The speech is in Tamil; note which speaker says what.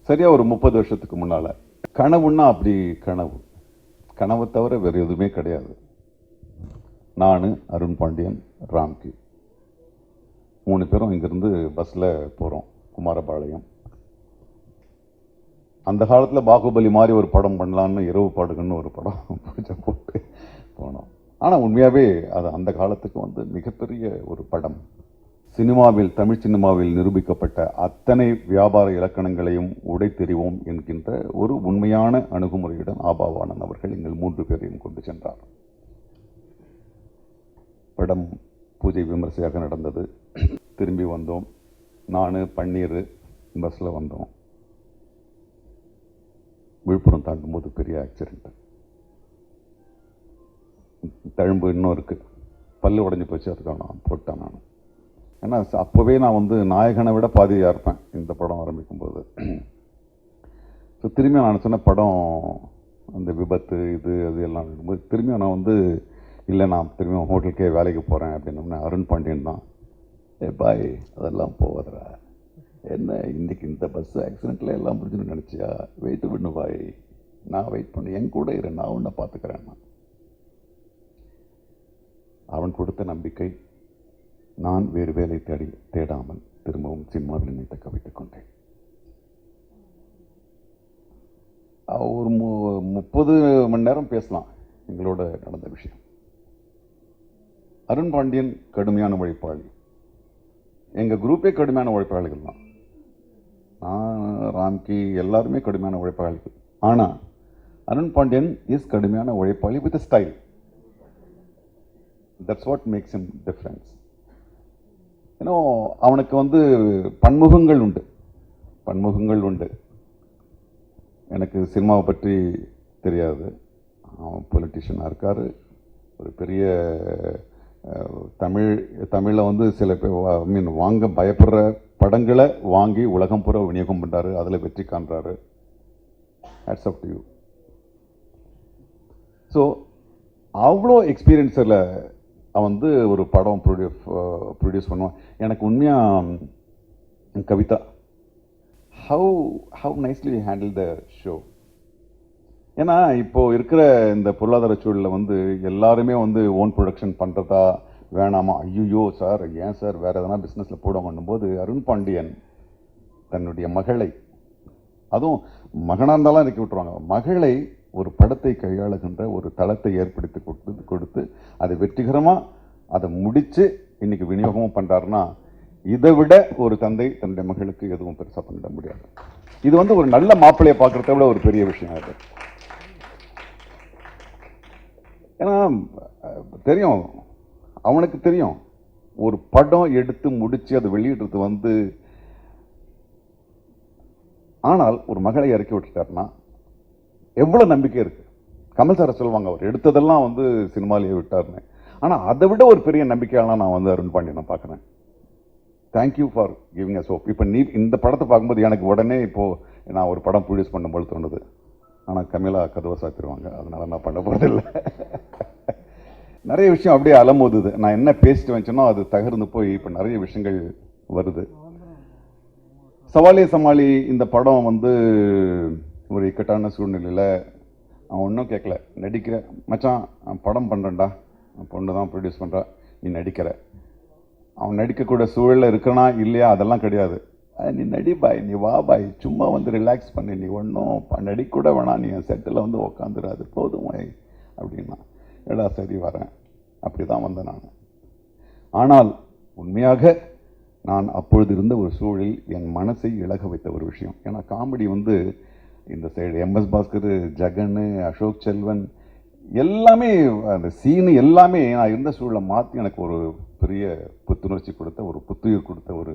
Speaker 1: சரியா ஒரு 30 வருஷத்துக்கு முன்னால. கனவுன்னா அப்படி கனவை தவிர வேறு எதுவுமே கிடையாது. நான், அருண் பாண்டியன், ராம்கி 3 பேரும் இங்கிருந்து பஸ்ஸில் போகிறோம் குமாரபாளையம். அந்த காலத்தில் பாகுபலி மாதிரி ஒரு படம் பண்ணலான்னு இரவு பாடுகள்னு ஒரு படம் பூஜை போட்டு போனோம். ஆனால் உண்மையாகவே அது அந்த காலத்துக்கு மிகப்பெரிய ஒரு படம். சினிமாவில், தமிழ் சினிமாவில் நிரூபிக்கப்பட்ட அத்தனை வியாபார இலக்கணங்களையும் உடைத்தெறிவோம் என்கின்ற ஒரு உண்மையான அணுகுமுறையுடன் ஆபாவானன் அவர்கள் எங்கள் 3 பேரையும் கொண்டு சென்றார். படம் பூஜை விமர்சையாக நடந்தது. திரும்பி வந்தோம். நான், பன்னீர் பஸ்ஸில் வந்தோம். விழுப்புரம் தாண்டும்போது பெரிய ஆக்சிடென்ட். தழும்பு இன்னும் இருக்குது. பல்லு உடஞ்சி போச்சு. அதுக்கான போட்டேன் நான். ஏன்னா அப்போவே நான் நாயகனை விட பாதியாக இருப்பேன் இந்த படம் ஆரம்பிக்கும்போது. ஸோ திரும்பி நான் சொன்ன படம் அந்த விபத்து இது அது எல்லாம் இருக்கும்போது திரும்பியும் நான் இல்லை நான் திரும்பியும் ஹோட்டலுக்கே வேலைக்கு போகிறேன் அப்படின்னோம்னா அருண் பாண்டியன் தான், பாய் அதெல்லாம் போவதுரா, என்ன இன்னைக்கு இந்த பஸ் ஆக்சிடெண்ட்டில் எல்லாம் முடிஞ்சுன்னு நினச்சியா, வெயிட்டு விடணு பாய், நான் வெயிட் பண்ணி என் கூட இரு, நான் உன்னை பார்த்துக்கிறேன். அவன் கொடுத்த நம்பிக்கை நான் வேறு வேலை தேடாமல் திரும்பவும் சினிமாவில் என்னை தக்க வைத்துக் கொண்டேன். ஒரு 30 மணி நேரம் பேசலாம் எங்களோட நடந்த விஷயம். அருண் பாண்டியன் கடுமையான உழைப்பாளி. எங்கள் குரூப்பே கடுமையான உழைப்பாளிகள் தான். நான், ராம்கி எல்லாருமே கடுமையான உழைப்பாளிகள். ஆனால் அருண் பாண்டியன் இஸ் கடுமையான உழைப்பாளி with style. That's what makes him difference. ஏன்னா அவனுக்கு பன்முகங்கள் உண்டு. எனக்கு சினிமாவை பற்றி தெரியாது. அவன் பொலிட்டிஷியனாக இருக்கார். ஒரு பெரிய தமிழில் சில பேர் வாங்க பயப்படுற படங்களை வாங்கி உலகம் பூரா விநியோகம் பண்ணுறாரு. அதில் வெற்றி காண்றாரு. Hats off to you. So அவ்வளோ எக்ஸ்பீரியன்ஸில் அவன் ஒரு படம் ப்ரொடியூஸ் பண்ணுவான். எனக்கு உண்மையாக Kavitha, how nicely handle the show. ஏன்னா இப்போது இருக்கிற இந்த பொருளாதார சூழலில் எல்லாருமே ஓன் ப்ரொடக்ஷன் பண்ணுறதா வேணாமா, ஐயோ சார் ஏன் சார் வேறு எதனா பிஸ்னஸில் போடுவாங்கன்னும் போது அருண் பாண்டியன் தன்னுடைய மகளை, அதுவும் மகனாக இருந்தாலும் இறக்கி விட்டுருவாங்க, மகளை ஒரு படத்தை கையாளுகின்ற ஒரு தளத்தை ஏற்படுத்தி கொடுத்து அதை வெற்றிகரமாக அதை முடித்து இன்னைக்கு விநியோகமும் பண்ணுறாருன்னா இதை விட ஒரு தந்தை தன்னுடைய மகளுக்கு எதுவும் பெருசாக பண்ணிட முடியாது. இது ஒரு நல்ல மாப்பிள்ளையை பார்க்குறத விட ஒரு பெரிய விஷயம் அது. ஏன்னா தெரியும், அவனுக்கு தெரியும் ஒரு படம் எடுத்து முடித்து அதை வெளியிடுறது ஆனால் ஒரு மகளை இறக்கி விட்டுட்டாருன்னா எவ்வளோ நம்பிக்கை இருக்குது. கமல் சாரை சொல்லுவாங்க அவர் எடுத்ததெல்லாம் சினிமாலேயே விட்டார்னு. ஆனால் அதை விட ஒரு பெரிய நம்பிக்கையாலாம் நான் அருண் பாண்டியனை பார்க்குறேன். Thank you for giving us hope. இப்போ நீ இந்த படத்தை பார்க்கும்போது எனக்கு உடனே இப்போது நான் ஒரு படம் ப்ரொடியூஸ் பண்ணும்போது தோணுது, ஆனால் கமிலா கதவை சாத்திடுவாங்க, அதனால் நான் பண்ண போகிறதில்லை. நிறைய விஷயம் அப்படியே அலமோதுது. நான் என்ன பேசிட்டு வச்சேனோ அது தகர்ந்து போய் இப்போ நிறைய விஷயங்கள் வருது. சவாலே சமாளி இந்த படம் ஒரு இக்கட்டான சூழ்நிலையில் அவன் ஒன்றும் கேட்கல, நடிக்கிற மச்சான் படம் பண்ணுறேன்டா, பொண்ணு தான் ப்ரொடியூஸ் பண்ணுறா, நீ நடிக்கிற. அவன் நடிக்கக்கூடிய சூழலில் இருக்கனா இல்லையா அதெல்லாம் கிடையாது. நீ நடி பாய், நீ வா பாய், சும்மா ரிலாக்ஸ் பண்ணி, நீ ஒன்றும் நடிக்கூட வேணாம், நீ என் செட்டில் உக்காந்துரு, அது போதும் அப்படின்னா ஏடா சரி வரேன். அப்படி தான் வந்தேன் நான். ஆனால் உண்மையாக நான் அப்பொழுது இருந்த ஒரு சூழலில் என் மனசை இழக வைத்த ஒரு விஷயம். ஏன்னா காமெடி இந்த சைடு எம்எஸ் பாஸ்கர், ஜெகன், அசோக் செல்வன் எல்லாமே அந்த சீனு எல்லாமே நான் இருந்த சூழலை மாற்றி எனக்கு ஒரு பெரிய புத்துணர்ச்சி கொடுத்த, ஒரு புத்துயிர் கொடுத்த ஒரு